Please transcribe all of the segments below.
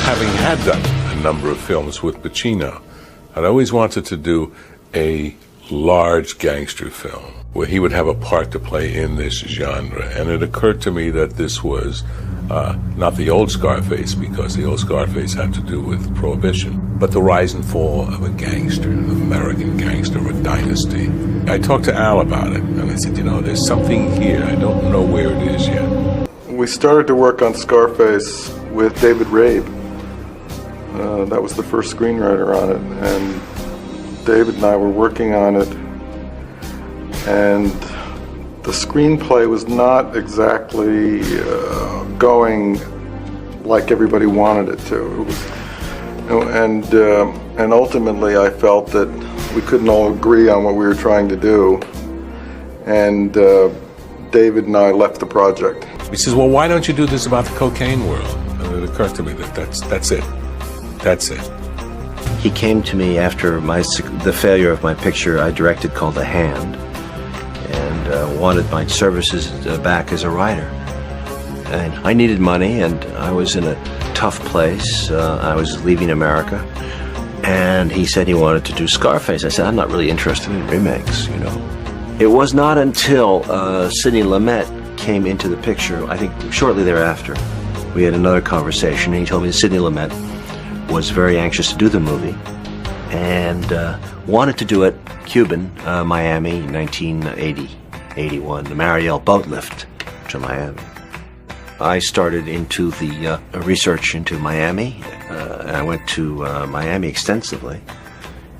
Having had done a number of films with Pacino, I'd always wanted to do a large gangster film where he would have a part to play in this genre. And it occurred to me that this was not the old Scarface, because the old Scarface had to do with Prohibition, but the rise and fall of a gangster, an American gangster, a dynasty. I talked to Al about it, and I said, there's something here. I don't know where it is yet. We started to work on Scarface with David Rabe. That was the first screenwriter on it, and David and I were working on it, and the screenplay was not exactly going like everybody wanted it to. And ultimately I felt that we couldn't all agree on what we were trying to do, and David and I left the project. He says, well, why don't you do this about the cocaine world? And it occurred to me that that's it. That's it. He came to me after the failure of my picture I directed called The Hand, and wanted my services back as a writer. And I needed money, and I was in a tough place. I was leaving America, and he said he wanted to do Scarface. I said, I'm not really interested in remakes, It was not until Sidney Lumet came into the picture, I think shortly thereafter, we had another conversation, and he told me that Sidney Lumet was very anxious to do the movie and wanted to do it Cuban, Miami, 1980, 81, the Mariel boat lift to Miami. I started into the research into Miami. I went to Miami extensively,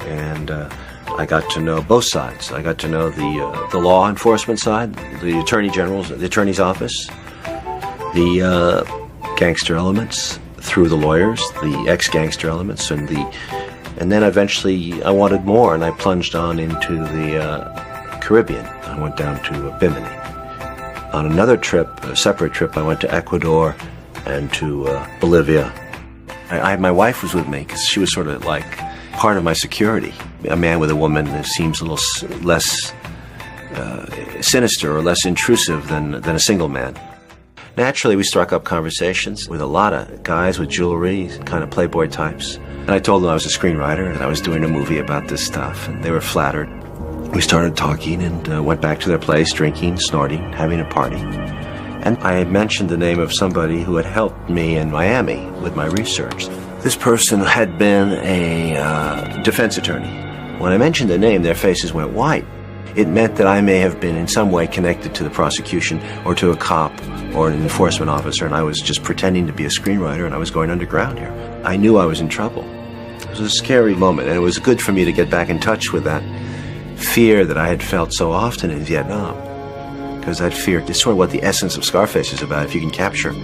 and I got to know both sides. I got to know the law enforcement side, the attorney's office, the gangster elements through the lawyers, the ex-gangster elements, and then eventually I wanted more, and I plunged on into the Caribbean. I went down to Bimini. On another trip, a separate trip, I went to Ecuador and to Bolivia. My wife was with me because she was sort of like part of my security. A man with a woman that seems a little less sinister or less intrusive than a single man. Naturally, we struck up conversations with a lot of guys with jewelry, kind of playboy types. And I told them I was a screenwriter and I was doing a movie about this stuff, and they were flattered. We started talking and went back to their place, drinking, snorting, having a party. And I had mentioned the name of somebody who had helped me in Miami with my research. This person had been a defense attorney. When I mentioned the name, their faces went white. It meant that I may have been in some way connected to the prosecution or to a cop or an enforcement officer, and I was just pretending to be a screenwriter, and I was going underground here. I knew I was in trouble. It was a scary moment, and it was good for me to get back in touch with that fear that I had felt so often in Vietnam. Because that fear is sort of what the essence of Scarface is about. If you can capture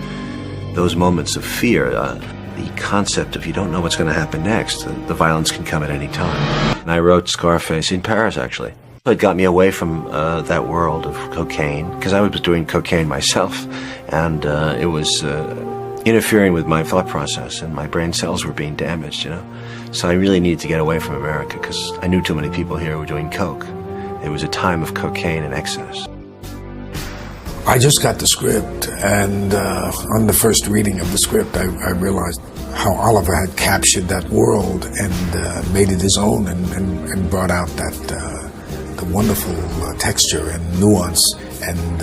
those moments of fear, the concept of you don't know what's going to happen next, the violence can come at any time. And I wrote Scarface in Paris, actually. It got me away from that world of cocaine, because I was doing cocaine myself, and it was interfering with my thought process, and my brain cells were being damaged, So I really needed to get away from America, because I knew too many people here were doing coke. It was a time of cocaine and excess. I just got the script, and on the first reading of the script, I realized how Oliver had captured that world and made it his own, and brought out that the wonderful texture and nuance and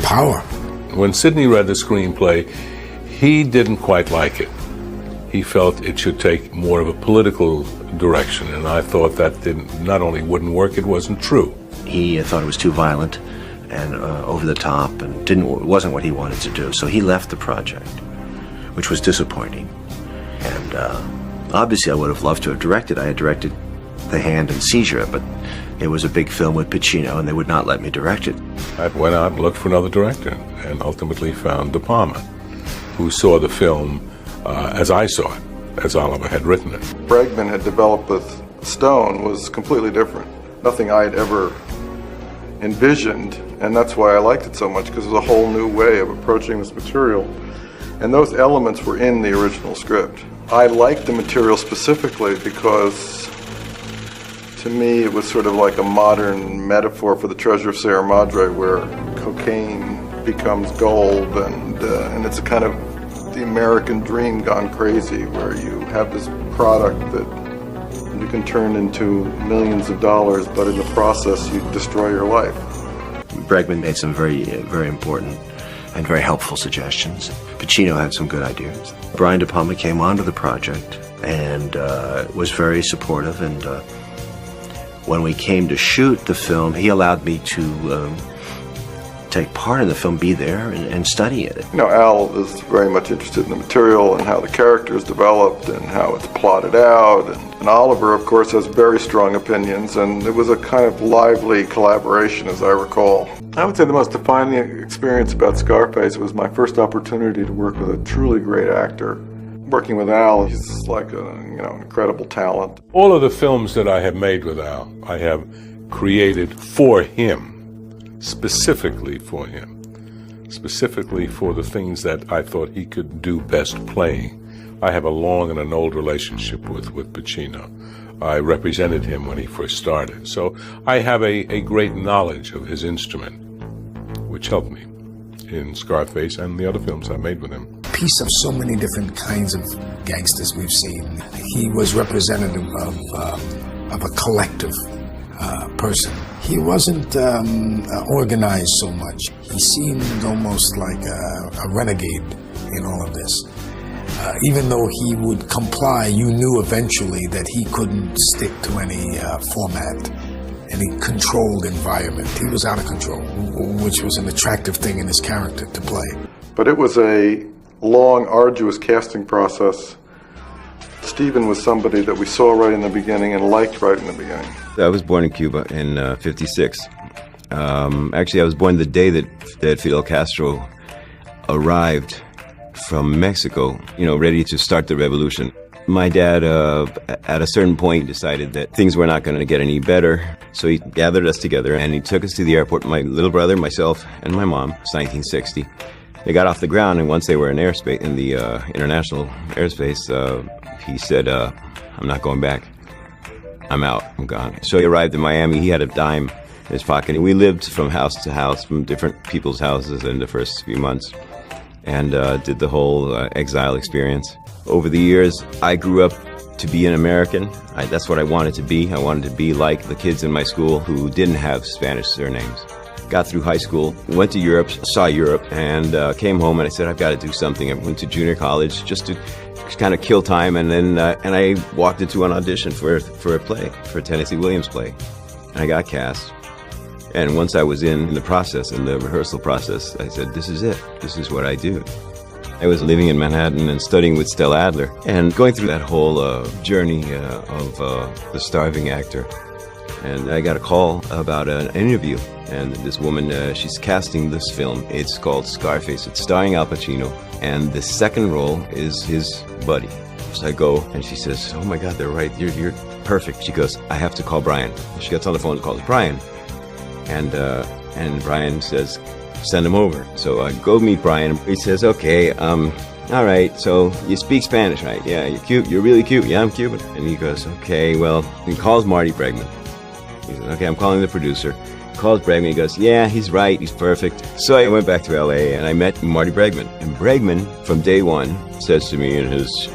power. When Sidney read the screenplay, he didn't quite like it. He felt it should take more of a political direction, and I thought that not only wouldn't work, it wasn't true. He thought it was too violent and over the top, and wasn't what he wanted to do. So he left the project, which was disappointing. And obviously I would have loved to have directed. I had directed The Hand and Seizure, but it was a big film with Pacino, and they would not let me direct it. I went out and looked for another director, and ultimately found De Palma, who saw the film as I saw it, as Oliver had written it. Bregman had developed with Stone was completely different. Nothing I had ever envisioned, and that's why I liked it so much, because it was a whole new way of approaching this material. And those elements were in the original script. I liked the material specifically because, to me, it was sort of like a modern metaphor for the treasure of Sierra Madre, where cocaine becomes gold, and it's a kind of the American dream gone crazy, where you have this product that you can turn into millions of dollars, but in the process you destroy your life. Bregman made some very important and very helpful suggestions. Pacino had some good ideas. Brian De Palma came onto the project and was very supportive, and when we came to shoot the film, he allowed me to take part in the film, be there and study it. You know, Al is very much interested in the material and how the character is developed and how it's plotted out. And Oliver, of course, has very strong opinions, and it was a kind of lively collaboration, as I recall. I would say the most defining experience about Scarface was my first opportunity to work with a truly great actor. Working with Al, he's like an incredible talent. All of the films that I have made with Al, I have created for him. Specifically for him, specifically for the things that I thought he could do best playing. I have a long and an old relationship with Pacino. I represented him when he first started, so I have a great knowledge of his instrument, which helped me in Scarface and the other films I made with him. Piece of so many different kinds of gangsters we've seen. He was representative of a collective person. He wasn't organized so much. He seemed almost like a renegade in all of this. Even though he would comply, you knew eventually that he couldn't stick to any format, any controlled environment. He was out of control, which was an attractive thing in his character to play. But it was a long, arduous casting process. Stephen was somebody that we saw right in the beginning and liked right in the beginning. I was born in Cuba in '56. Actually, I was born the day that Fidel Castro arrived from Mexico, ready to start the revolution. My dad, at a certain point, decided that things were not going to get any better, so he gathered us together and he took us to the airport, my little brother, myself, and my mom. It's 1960. They got off the ground, and once they were in airspace, in the international airspace, he said, I'm not going back. I'm out. I'm gone. So he arrived in Miami. He had a dime in his pocket. We lived from house to house, from different people's houses in the first few months, and did the whole exile experience. Over the years, I grew up to be an American. That's what I wanted to be. I wanted to be like the kids in my school who didn't have Spanish surnames. Got through high school, went to Europe, saw Europe, and came home, and I said, I've got to do something. I went to junior college just to kind of kill time, and then and I walked into an audition for a play, for a Tennessee Williams play. And I got cast. And once I was in the process, in the rehearsal process, I said, this is it. This is what I do. I was living in Manhattan and studying with Stella Adler and going through that whole journey of the starving actor. And I got a call about an interview. And this woman, she's casting this film. It's called Scarface. It's starring Al Pacino. And the second role is his buddy. So I go, and she says, oh my God, they're right. You're perfect. She goes, I have to call Brian. She gets on the phone and calls Brian. And Brian says, send him over. So I go meet Brian. He says, okay, all right, so you speak Spanish, right? Yeah, you're cute. You're really cute. Yeah, I'm Cuban. And he goes, okay, well, he calls Marty Bregman. He says, okay, I'm calling the producer. Calls Bregman, he goes, yeah, he's right, he's perfect. So I went back to LA and I met Marty Bregman. And Bregman, from day one, says to me in his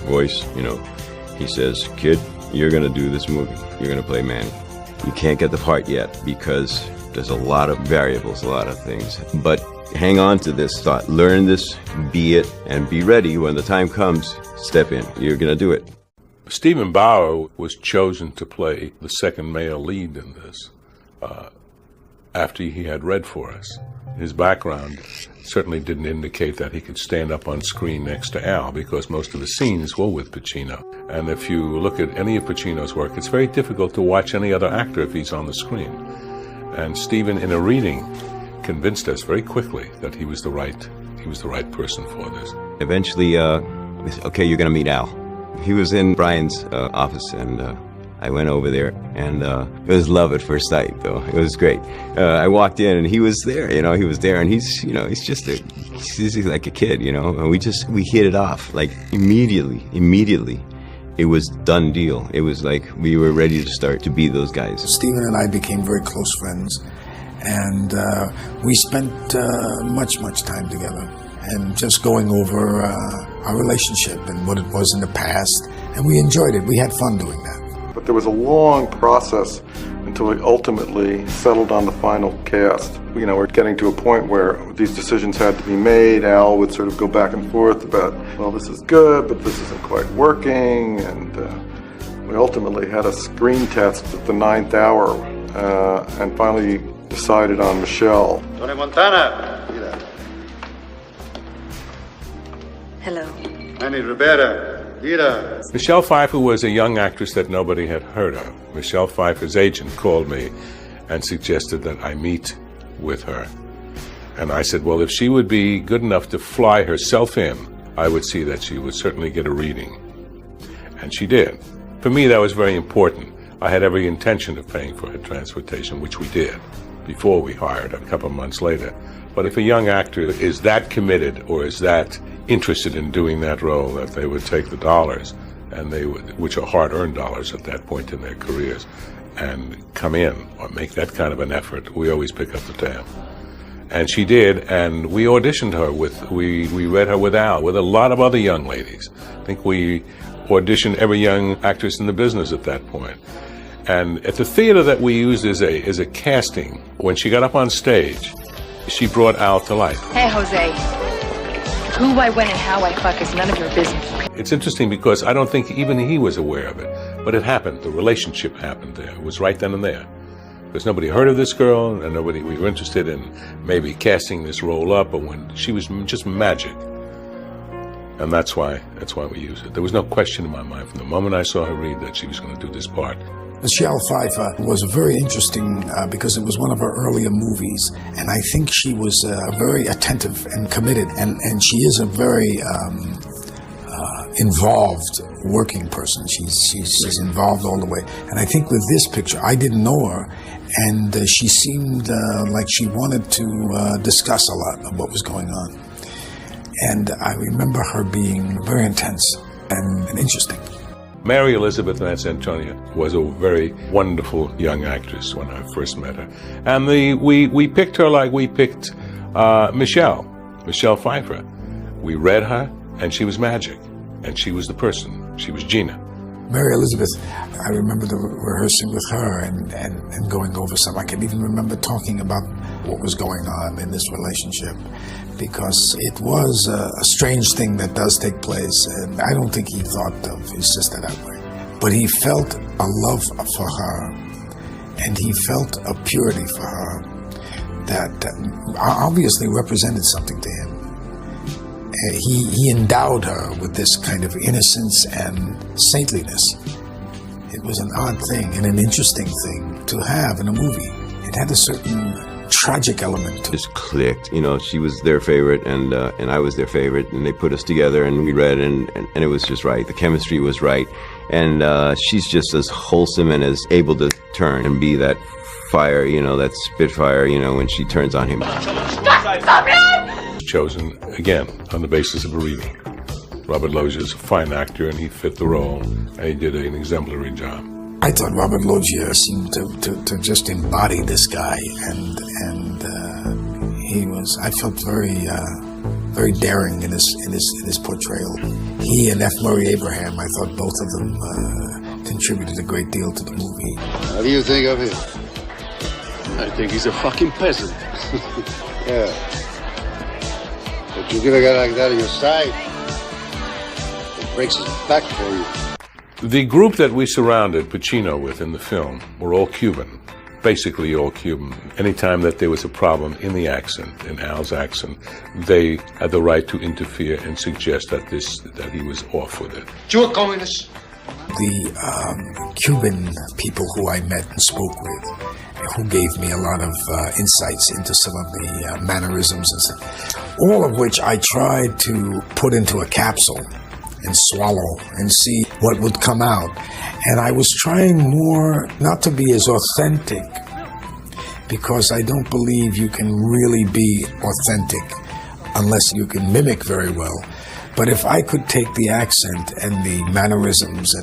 voice, he says, kid, you're gonna do this movie. You're gonna play Manny. You can't get the part yet because there's a lot of variables, a lot of things. But hang on to this thought, learn this, be it, and be ready when the time comes, step in. You're gonna do it. Stephen Bauer was chosen to play the second male lead in this. After he had read for us. His background certainly didn't indicate that he could stand up on screen next to Al, because most of the scenes were with Pacino. And if you look at any of Pacino's work, it's very difficult to watch any other actor if he's on the screen. And Stephen, in a reading, convinced us very quickly that he was the right person for this. Eventually, okay, you're going to meet Al. He was in Brian's office, and I went over there, and it was love at first sight, though. It was great. I walked in, and he was there. He was there, and he's like a kid, And we hit it off, like immediately. It was done deal. It was like we were ready to start to be those guys. Stephen and I became very close friends, and we spent much time together. and just going over our relationship and what it was in the past. And we enjoyed it. We had fun doing that. But there was a long process until we ultimately settled on the final cast. You know, we're getting to a point where these decisions had to be made. Al would sort of go back and forth about, well, this is good, but this isn't quite working. And we ultimately had a screen test at the 9th hour and finally decided on Michelle. Tony Montana. Hello. Annie Rivera. Mira. Michelle Pfeiffer was a young actress that nobody had heard of. Michelle Pfeiffer's agent called me and suggested that I meet with her. And I said, well, if she would be good enough to fly herself in, I would see that she would certainly get a reading. And she did. For me, that was very important. I had every intention of paying for her transportation, which we did before we hired her a couple of months later. But if a young actor is that committed or is that interested in doing that role, that they would take the dollars, and they would, which are hard-earned dollars at that point in their careers, and come in or make that kind of an effort, we always pick up the tab. And she did, and we auditioned her we read her with Al, with a lot of other young ladies. I think we auditioned every young actress in the business at that point. And at the theater that we used as a casting, when she got up on stage, she brought Al to life. Hey, Jose. Who I, when, and how I fuck is none of your business. It's interesting because I don't think even he was aware of it, but it happened. The relationship happened there. It was right then and there. Because nobody heard of this girl, and we were interested in maybe casting this role up, but when she was just magic. And that's why we used it. There was no question in my mind from the moment I saw her read that she was going to do this part. Michelle Pfeiffer was very interesting because it was one of her earlier movies, and I think she was very attentive and committed, and she is a very involved working person. She's involved all the way, and I think with this picture, I didn't know her, and she seemed like she wanted to discuss a lot of what was going on, and I remember her being very intense and interesting. Mary Elizabeth Nance Antonia was a very wonderful young actress when I first met her. And we picked her like we picked Michelle Pfeiffer. We read her, and she was magic. And she was the person. She was Gina. Mary Elizabeth, I remember rehearsing with her and going over some. I can even remember talking about what was going on in this relationship, because it was a strange thing that does take place, and I don't think he thought of his sister that way. But he felt a love for her, and he felt a purity for her that obviously represented something to him. He endowed her with this kind of innocence and saintliness. It was an odd thing and an interesting thing to have in a movie. It had a certain tragic element to it. Just clicked. You know, she was their favorite, and I was their favorite, and they put us together, and we read, and it was just right. The chemistry was right, and she's just as wholesome and as able to turn and be that fire, you know, that spitfire, you know, when she turns on him. Stop it! Chosen, again, on the basis of a reading. Robert Loggia is a fine actor, and he fit the role, and he did an exemplary job. I thought Robert Loggia seemed to just embody this guy, and he was. I felt very daring in his portrayal. He and F. Murray Abraham, I thought both of them contributed a great deal to the movie. How do you think of him? I think he's a fucking peasant. Yeah. But you give a guy like that on your side, it breaks his back for you. The group that we surrounded Pacino with in the film were all Cuban, basically all Cuban. Anytime that there was a problem in the accent, in Al's accent, they had the right to interfere and suggest that he was off with it. You're a communist. The Cuban people who I met and spoke with, who gave me a lot of insights into some of the mannerisms and stuff, all of which I tried to put into a capsule and swallow and see what would come out. And I was trying more not to be as authentic, because I don't believe you can really be authentic unless you can mimic very well. But if I could take the accent and the mannerisms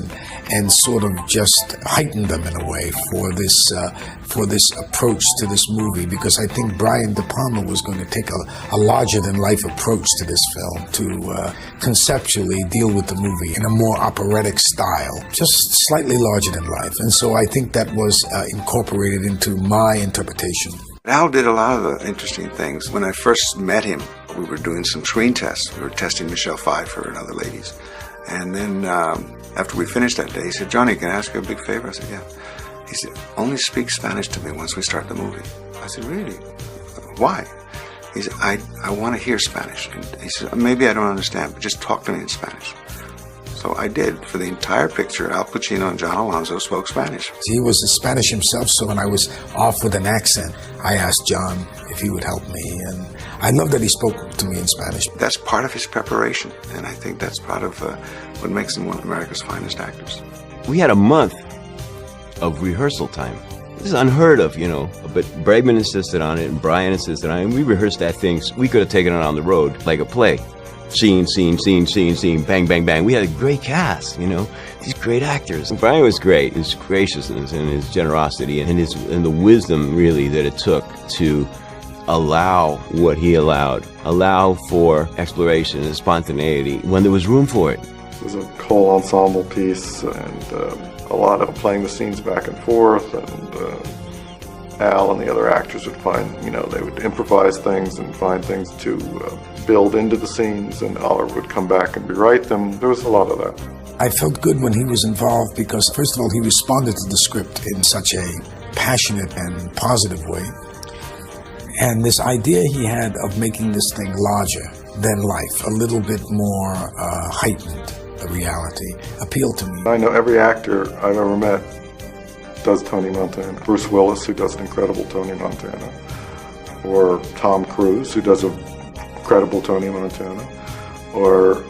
and sort of just heighten them in a way for this approach to this movie, because I think Brian De Palma was going to take a larger-than-life approach to this film to conceptually deal with the movie in a more operatic style, just slightly larger than life. And so I think that was incorporated into my interpretation. Al did a lot of the interesting things. When I first met him, we were doing some screen tests. We were testing Michelle Pfeiffer and other ladies. And then after we finished that day, he said, "Johnny, can I ask you a big favor?" I said, "Yeah." He said, "Only speak Spanish to me once we start the movie." I said, "Really? Why?" He said, I want to hear Spanish. And he said, "Maybe I don't understand, but just talk to me in Spanish." So I did. For the entire picture, Al Pacino and John Alonzo spoke Spanish. He was Spanish himself, so when I was off with an accent, I asked John if he would help me, and I love that he spoke to me in Spanish. That's part of his preparation, and I think that's part of what makes him one of America's finest actors. We had a month of rehearsal time. This is unheard of, but Bregman insisted on it, and Brian insisted on it, and we rehearsed that thing. We could have taken it on the road like a play. Scene, bang, bang, bang. We had a great cast, these great actors. And Brian was great, his graciousness and his generosity and the wisdom, really, that it took to allow what he allowed, allow for exploration and spontaneity when there was room for it. It was a whole ensemble piece, and a lot of playing the scenes back and forth, and Al and the other actors would find, they would improvise things and find things to build into the scenes, and Oliver would come back and rewrite them. There was a lot of that. I felt good when he was involved because, first of all, he responded to the script in such a passionate and positive way. And this idea he had of making this thing larger than life, a little bit more heightened, the reality, appealed to me. I know every actor I've ever met does Tony Montana. Bruce Willis, who does an incredible Tony Montana. Or Tom Cruise, who does an incredible Tony Montana. Or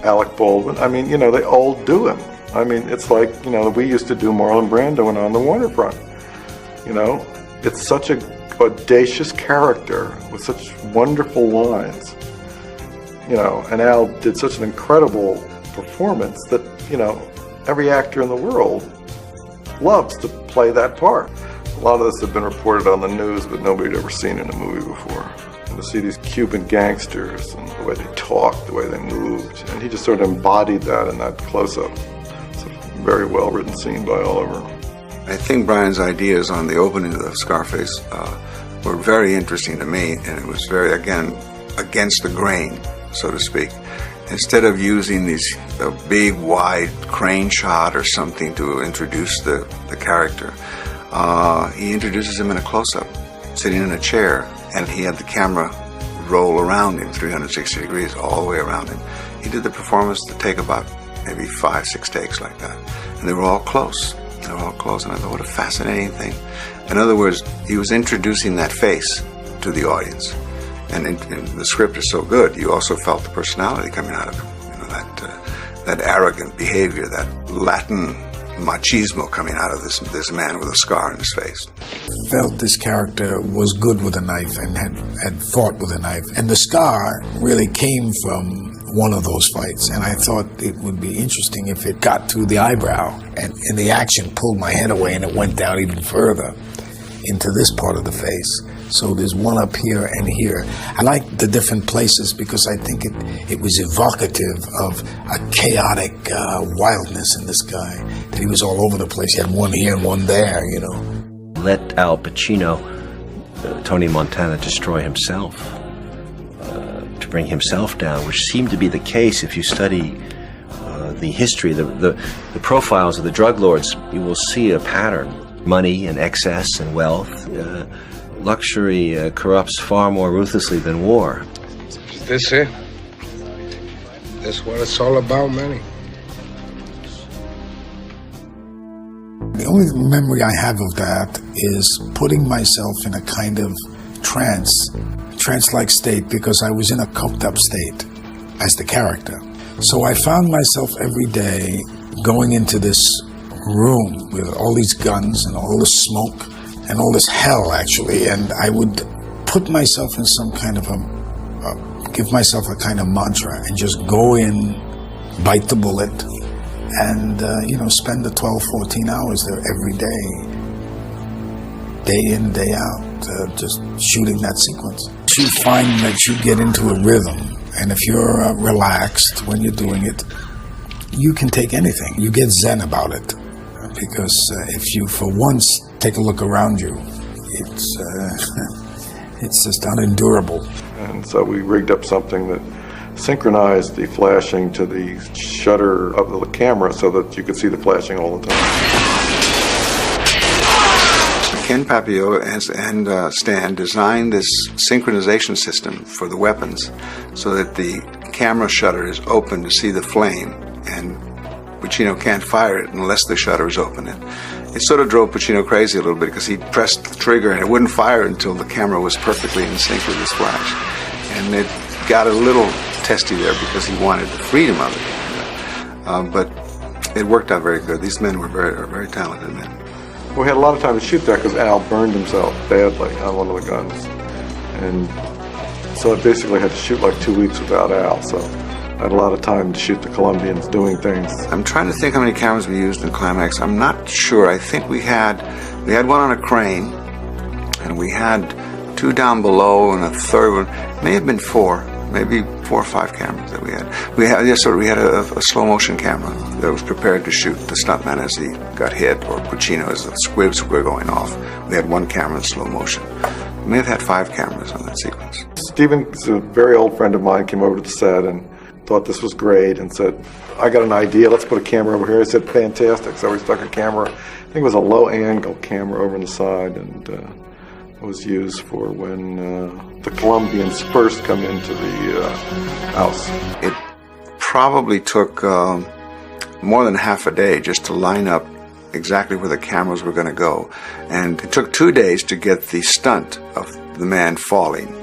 Alec Baldwin. I mean, they all do him. I mean, it's like, we used to do Marlon Brando and On the Waterfront. It's such a audacious character with such wonderful lines. And Al did such an incredible performance that, every actor in the world loves to play that part. A lot of this had been reported on the news, but nobody had ever seen it in a movie before. And to see these Cuban gangsters and the way they talked, the way they moved, and he just sort of embodied that in that close-up. It's a very well-written scene by Oliver. I think Brian's ideas on the opening of Scarface were very interesting to me, and it was very, again, against the grain, so to speak. Instead of using a big, wide crane shot or something to introduce the character, he introduces him in a close-up, sitting in a chair, and he had the camera roll around him 360 degrees all the way around him. He did the performance to take about maybe 5-6 takes like that, and they were all close. They were all close, and I thought, what a fascinating thing. In other words, he was introducing that face to the audience. And the script is so good, you also felt the personality coming out of him. That arrogant behavior, that Latin machismo coming out of this man with a scar on his face. Felt this character was good with a knife and had fought with a knife. And the scar really came from one of those fights. And I thought it would be interesting if it got to the eyebrow and the action pulled my head away and it went down even further into this part of the face. So there's one up here and here. I like the different places because I think it was evocative of a chaotic wildness in this guy. That he was all over the place. He had one here and one there, Let Al Pacino, Tony Montana, destroy himself, to bring himself down, which seemed to be the case if you study the history, the profiles of the drug lords. You will see a pattern. Money and excess and wealth. Luxury corrupts far more ruthlessly than war. Is this it? That's what it's all about, Manny. The only memory I have of that is putting myself in a kind of trance-like state, because I was in a coked-up state as the character. So I found myself every day going into this room with all these guns and all this smoke and all this hell, actually, and I would put myself in some kind of give myself a kind of mantra and just go in, bite the bullet, and spend the 12, 14 hours there every day in, day out, just shooting that sequence. You find that you get into a rhythm, and if you're relaxed when you're doing it, you can take anything. You get zen about it, because if you for once take a look around you, it's just unendurable. And so we rigged up something that synchronized the flashing to the shutter of the camera so that you could see the flashing all the time. Ken Papio and Stan designed this synchronization system for the weapons so that the camera shutter is open to see the flame, and Pacino can't fire it unless the shutter is open. And it sort of drove Pacino crazy a little bit because he pressed the trigger and it wouldn't fire until the camera was perfectly in sync with his flash. And it got a little testy there because he wanted the freedom of it. But it worked out very good. These men were very talented men. We had a lot of time to shoot that because Al burned himself badly on one of the guns. And so I basically had to shoot like 2 weeks without Al. So I had a lot of time to shoot the Colombians doing things. I'm trying to think how many cameras we used in Climax. I'm not sure. I think we had one on a crane, and we had 2 down below, and a third one. It may have been 4, maybe 4 or 5 cameras that we had. We had a slow motion camera that was prepared to shoot the stuntman as he got hit, or Pacino as the squibs were going off. We had 1 camera in slow motion. We may have had 5 cameras on that sequence. Steven, a very old friend of mine, came over to the set and thought this was great and said, I got an idea, let's put a camera over here. I said, fantastic. So we stuck a camera, I think it was a low angle camera over on the side, and it was used for when the Colombians first come into the house. It probably took more than half a day just to line up exactly where the cameras were going to go. And it took 2 days to get the stunt of the man falling.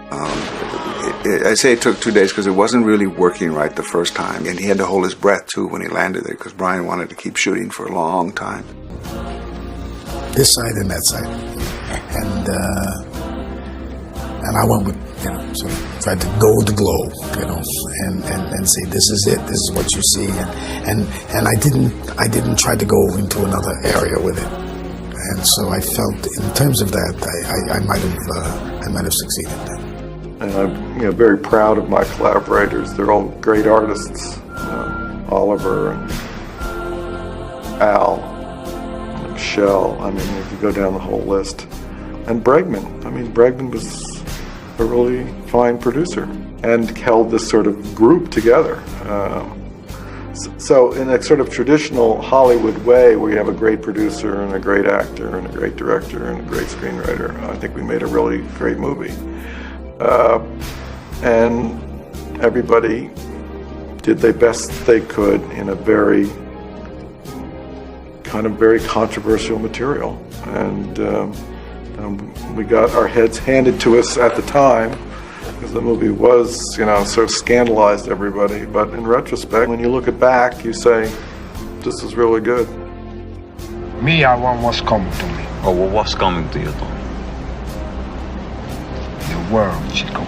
I say it took 2 days because it wasn't really working right the first time, and he had to hold his breath too when he landed there because Brian wanted to keep shooting for a long time. This side and that side, and I went with sort of tried to go with the glow, and say this is it, this is what you see, and I didn't try to go into another area with it, and so I felt in terms of that I might have succeeded then. And I'm very proud of my collaborators. They're all great artists. Oliver and Al, and Michelle. I mean, if you go down the whole list. And Bregman. I mean, Bregman was a really fine producer and held this sort of group together. So in a sort of traditional Hollywood way, where you have a great producer and a great actor and a great director and a great screenwriter, I think we made a really great movie. And everybody did the best they could in a very controversial material, and we got our heads handed to us at the time because the movie was, sort of scandalized everybody. But in retrospect, when you look it back, you say, this is really good. Me, I want what's coming to me. Oh, well, what's coming to you, Tom? The world, Chico.